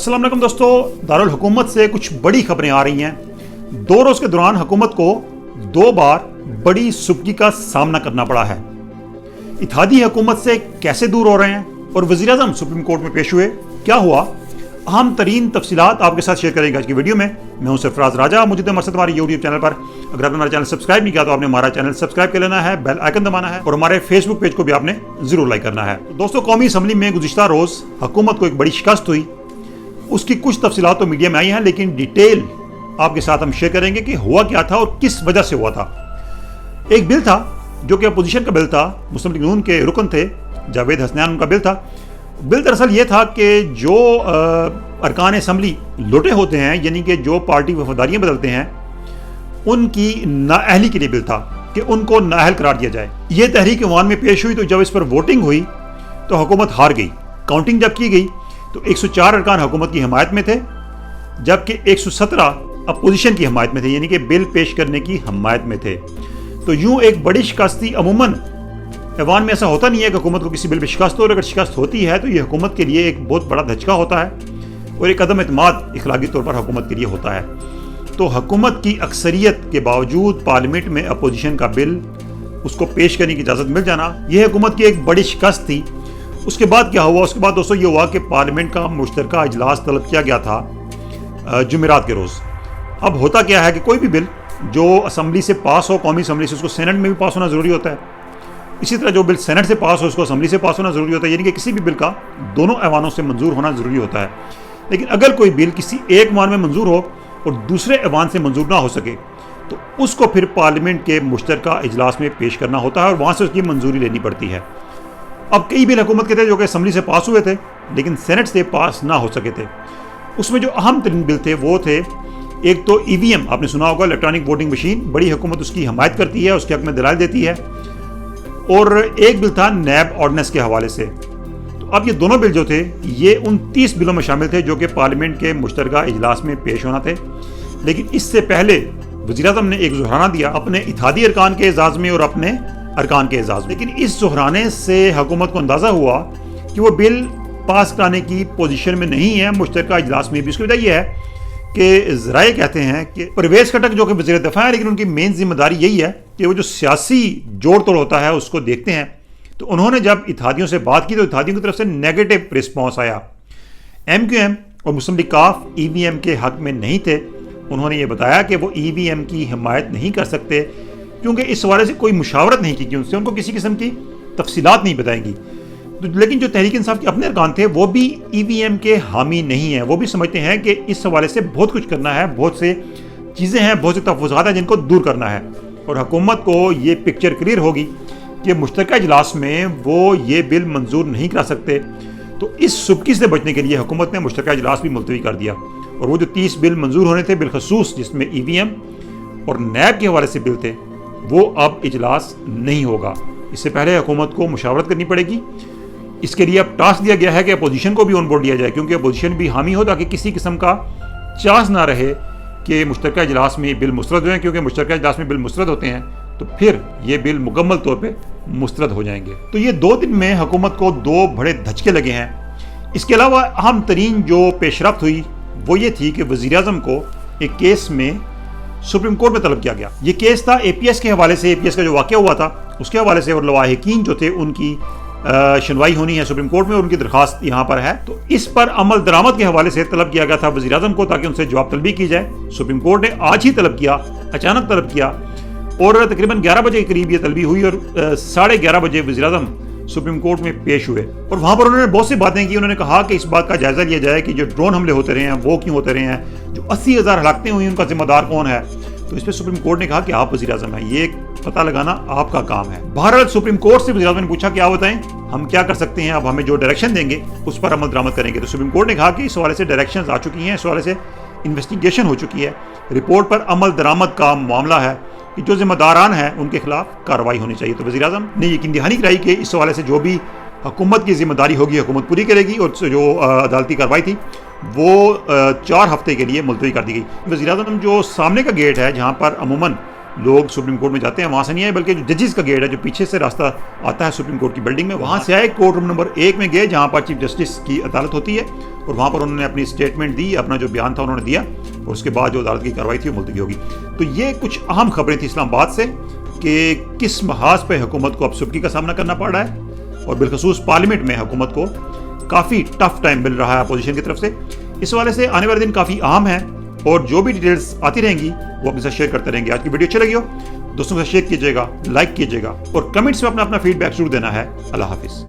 अस्सलाम वालेकुम दोस्तों, दारुल हुकूमत से कुछ बड़ी खबरें आ रही हैं। 2 रोज के दौरान हुकूमत को 2 बार बड़ी सुबकी का सामना करना पड़ा है। इत्तेहादी हुकूमत से कैसे दूर हो रहे हैं और वज़ीर आज़म सुप्रीम कोर्ट में पेश हुए, क्या हुआ, अहम तरीन तफसीलात आपके साथ शेयर करेंगे आज की वीडियो में। मैं हूं सरफराज राजा, मौजूद है हमारे हमारे यूट्यूब चैनल पर। अगर आपने हमारा चैनल सब्सक्राइब नहीं किया तो आपने हमारा चैनल सब्सक्राइब कर लेना है, बेल आइकन दबाना है और हमारे फेसबुक पेज को भी आपने जरूर लाइक करना है। दोस्तों, कौमी असम्बली में गुज़िश्ता रोज हुकूमत को एक बड़ी शिकस्त हुई। उसकी कुछ तफसीलात तो मीडिया में आई हैं, लेकिन डिटेल आपके साथ हम शेयर करेंगे कि हुआ क्या था और किस वजह से हुआ था। एक बिल था जो कि अपोजिशन का बिल था, मुस्लिम लीग नून के रुकन थे, जावेद हसनैन उनका बिल था। बिल दरअसल ये था कि जो अरकान असम्बली लोटे होते हैं, यानी कि जो पार्टी वफादारियाँ बदलते हैं, उनकी नाअहली के लिए बिल था कि उनको नाअहल करार दिया जाए। ये तहरीक ईवान में पेश हुई, तो जब इस पर वोटिंग हुई तो हुकूमत हार गई। काउंटिंग जब की गई तो 104 अरकान हुकूमत की हिमायत में थे, जबकि 117 अपोजिशन की हिमायत में थे, यानी कि बिल पेश करने की हिमायत में थे। तो यूं एक बड़ी शिकस्त थी। अमूमन ऐवान में ऐसा होता नहीं है कि हुकूमत को किसी बिल पर शिकस्त हो, और अगर शिकस्त होती है तो ये हुकूमत के लिए एक बहुत बड़ा धचका होता है और एक अदम एतमाद इखलाकी तौर पर हुकूमत के लिए होता है। तो हुकूमत की अक्सरियत के बावजूद पार्लियामेंट में अपोजिशन का बिल उसको पेश करने की इजाज़त मिल जाना, यह हुकूमत की एक बड़ी शिकस्त थी। उसके बाद क्या हुआ? उसके बाद दोस्तों ये हुआ कि पार्लियामेंट का मुश्तरका इजलास तलब किया गया था जुमेरात के रोज़। अब होता क्या है कि कोई भी बिल जो असम्बली से पास हो, कौमी असम्बली से, उसको सेनेट में भी पास होना ज़रूरी होता है। इसी तरह जो बिल सेनेट से पास हो उसको असम्बली से पास होना ज़रूरी होता है, यानी कि किसी भी बिल का दोनों ऐवानों से मंजूर होना ज़रूरी होता है। लेकिन अगर कोई बिल किसी एक ऐवान में मंजूर हो और दूसरे ऐवान से मंजूर ना हो सके तो उसको फिर पार्लियामेंट के मुश्तरका इजलास में पेश करना होता है और वहाँ से उसकी मंजूरी लेनी पड़ती है। अब कई बिल हुकूमत के थे जो कि असम्बली से पास हुए थे लेकिन सेनेट से पास ना हो सके थे। उसमें जो अहम तरीन बिल थे वो थे, एक तो EVM, आपने सुना होगा, इलेक्ट्रॉनिक वोटिंग मशीन, बड़ी हुकूमत उसकी हमायत करती है, उसके हक में दलाल देती है। और एक बिल था नैब ऑर्डिनेंस के हवाले से। तो अब ये दोनों बिल जो थे ये 29 बिलों में शामिल थे जो कि पार्लियामेंट के मुश्तरका इजलास में पेश होना थे। लेकिन इससे पहले वज़ीर आज़म ने एक ज़ुहराना दिया अपने इत्तेहादी अरकान के एजाज़ में और अपने अरकान के एजाज़ में। लेकिन इस ज़ुहराने से हुकूमत को अंदाज़ा हुआ कि वो बिल पास कराने की पोजीशन में नहीं है मुश्तरका इजलास में भी। उसकी वजह यह है कि ज़राए कहते हैं कि परवेज़ खटक जो कि वज़ीर दफ़ा है, लेकिन उनकी मेन जिम्मेदारी यही है कि वो जो सियासी जोड़ तोड़ होता है उसको देखते हैं। तो उन्होंने जब इत्तेहादियों से बात की तो इत्तेहादियों की तरफ से नेगेटिव रिस्पॉन्स आया। MQM और मुस्लिम लीग काफ EVM के हक में नहीं थे। उन्होंने ये बताया कि वो EVM की हिमायत नहीं कर सकते क्योंकि इस हवाले से कोई मुशावरत नहीं की उनसे, उनको किसी किस्म की तफसीलात नहीं बताएंगी। तो लेकिन जो तहरीक इंसाफ के अपने अरकान थे वो भी EVM के हामी नहीं हैं। वो भी समझते हैं कि इस हवाले से बहुत कुछ करना है, बहुत से चीज़ें हैं, बहुत से तहफ़्फ़ुज़ात हैं जिनको दूर करना है। और हुकूमत को ये पिक्चर क्लियर होगी कि मुश्तरका इजलास में वो ये बिल मंजूर नहीं करा सकते। तो इस सुबकी से बचने के लिए हुकूमत ने मुश्तरका इजलास भी मुलतवी कर दिया और वो जो 30 बिल मंजूर होने थे बिलखसूस, जिसमें EVM और नैब के हवाले से बिल थे, वो अब इजलास नहीं होगा। इससे पहले हुकूमत को मुशावरत करनी पड़ेगी। इसके लिए अब टास्क दिया गया है कि अपोजिशन को भी ऑन बोर्ड लिया जाए, क्योंकि अपोजिशन भी हामी हो ताकि किसी किस्म का चांस ना रहे कि मुश्तरका इजलास में बिल मुस्तरद हो जाए, क्योंकि मुश्तरका इजलास में बिल मुस्तरद होते हैं तो फिर ये बिल मुकम्मल तौर पे मुस्तरद हो जाएंगे। तो ये 2 दिन में हुकूमत को 2 बड़े धचके लगे हैं। इसके अलावा अहम तरीन जो पेशरफ्त हुई वो ये थी कि वज़ीर आज़म को एक केस में सुप्रीम कोर्ट में तलब किया गया। ये केस था APS के हवाले से, APS का जो वाक़या हुआ था उसके हवाले से, और लवाहिकीन जो थे उनकी सुनवाई होनी है सुप्रीम कोर्ट में और उनकी दरख्वास्त यहाँ पर है। तो इस पर अमल दरामद के हवाले से तलब किया गया था वज़ीर आज़म को ताकि उनसे जवाब तलबी की जाए। सुप्रीम कोर्ट ने आज ही तलब किया, अचानक तलब किया, और तकरीबन 11 बजे के करीब ये तलबी हुई और 11:30 बजे वज़ीर आज़म सुप्रीम कोर्ट में पेश हुए और वहाँ पर उन्होंने बहुत सी बातें की। उन्होंने कहा कि इस बात का जायज़ा लिया जाए कि जो ड्रोन हमले होते रहे हैं वो क्यों होते रहे हैं, जो 80,000 हलाकतें हुई उनका जिम्मेदार कौन है। तो इस पर सुप्रीम कोर्ट ने कहा कि आप वज़ीर आज़म हैं, ये पता लगाना आपका काम है। बहरहाल सुप्रीम कोर्ट से वज़ीर आज़म ने पूछा कि आप बताएं हम क्या कर सकते हैं, अब हमें जो डायरेक्शन देंगे उस पर अमल दरामद करेंगे। तो सुप्रीम कोर्ट ने कहा कि इस हवाले से डायरेक्शंस आ चुकी हैं, इस हवाले से इन्वेस्टिगेशन हो चुकी है, रिपोर्ट पर अमल दरामद का मामला है कि जो जिम्मेदारान हैं उनके खिलाफ कार्रवाई होनी चाहिए। तो वज़ीर आज़म ने यकीन दहानी कराई कि इस हवाले से जो भी हुकूमत की जिम्मेदारी होगी हुकूमत पूरी करेगी, और जो अदालती कार्रवाई थी वो 4 हफ्ते के लिए मुलतवी कर दी गई। वज़ीर आज़म जो सामने का गेट है जहाँ पर अमूमन لوگ سپریم کورٹ میں جاتے ہیں وہاں سے نہیں آئے، بلکہ جو ججز کا گیٹ ہے، جو پیچھے سے راستہ آتا ہے سپریم کورٹ کی بلڈنگ میں، وہاں سے آئے، کورٹ روم نمبر 1 میں گئے جہاں پر چیف جسٹس کی عدالت ہوتی ہے، اور وہاں پر انہوں نے اپنی اسٹیٹمنٹ دی، اپنا جو بیان تھا انہوں نے دیا، اور اس کے بعد جو عدالت کی کارروائی تھی وہ ملتوی ہوگی۔ تو یہ کچھ اہم خبریں تھیں اسلام آباد سے کہ کس محاذ پہ حکومت کو اب سبکی کا سامنا کرنا پڑ رہا ہے، اور بالخصوص پارلیمنٹ میں حکومت کو کافی ٹف ٹائم مل رہا ہے اپوزیشن کی طرف سے۔ اس حوالے سے آنے والے دن کافی اہم ہیں، اور جو بھی ڈیٹیلز آتی رہیں گی وہ اپنے ساتھ شیئر کرتے رہیں گے۔ آج کی ویڈیو اچھی لگی ہو دوستوں کے ساتھ شیئر کیجیے گا، لائک کیجیے گا، اور کمنٹس میں اپنا فیڈ بیک ضرور دینا ہے۔ اللہ حافظ۔